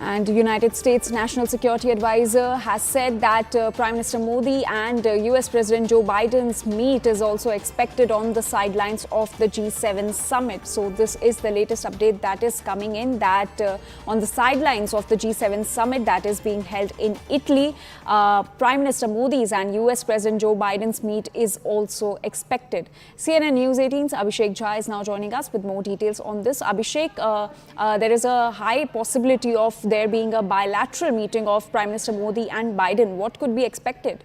And United States National Security Advisor has said that Prime Minister Modi and US President Joe Biden's meet is also expected on the sidelines of the G7 summit. So this is the latest update that is coming in, that on the sidelines of the G7 summit that is being held in Italy, Prime Minister Modi's and US President Joe Biden's meet is also expected. CNN News 18's Abhishek Jha is now joining us with more details on this. Abhishek, there is a high possibility of there being a bilateral meeting of Prime Minister Modi and Biden. What could be expected?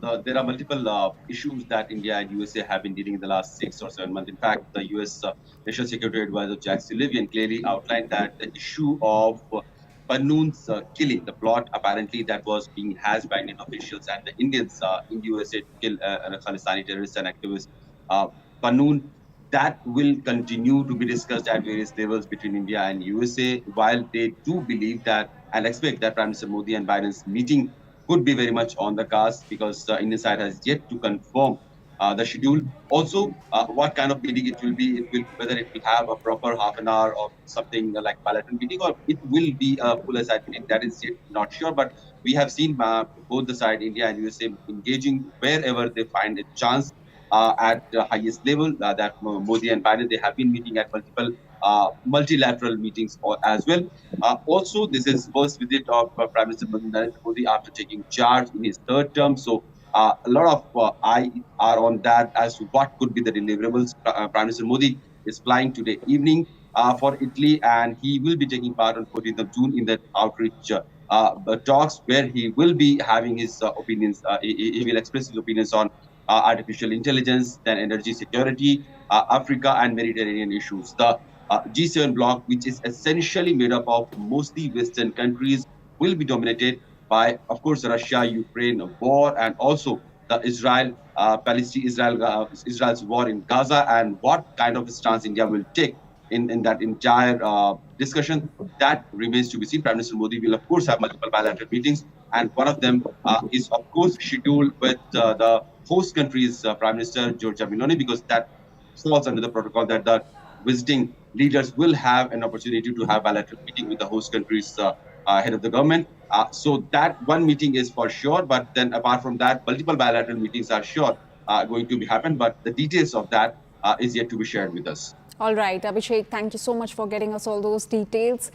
Well, there are multiple issues that India and USA have been dealing in the last 6 or 7 months. In fact, the US National Security Advisor Jack Sullivan clearly outlined that the issue of Pannoon's killing, the plot apparently that was being hatched by Indian officials and the Indians in USA to kill a Khalistani terrorist and activist, Pannoon, that will continue to be discussed at various levels between India and USA, while they do believe that and expect that Prime Minister Modi and Biden's meeting could be very much on the cards, because the Indian side has yet to confirm the schedule. Also, what kind of meeting it will be, whether it will have a proper half an hour or something like bilateral meeting, or it will be a full-side meeting, that is yet not sure. But we have seen both the side, India and USA, engaging wherever they find a chance. At the highest level, that Modi and Biden, they have been meeting at multilateral meetings as well. Also, this is first visit of Prime Minister Narendra Modi after taking charge in his third term. So a lot of eye are on that as to what could be the deliverables. Prime Minister Modi is flying today evening for Italy, and he will be taking part on 14th of June in the outreach talks, where he will be having his opinions. He will express his opinions on artificial intelligence, then energy security, Africa and Mediterranean issues. The G7 bloc, which is essentially made up of mostly Western countries, will be dominated by, of course, Russia-Ukraine war, and also the Israel's war in Gaza, and what kind of stance India will take in that entire discussion, that remains to be seen. Prime Minister Modi will, of course, have multiple bilateral meetings, and one of them is, of course, scheduled with the host country's Prime Minister Giorgia Meloni, because that falls under the protocol that the visiting leaders will have an opportunity to have bilateral meeting with the host country's head of the government. So that one meeting is for sure, but then apart from that, multiple bilateral meetings are sure going to be happen, but the details of that is yet to be shared with us. All right, Abhishek, thank you so much for getting us all those details.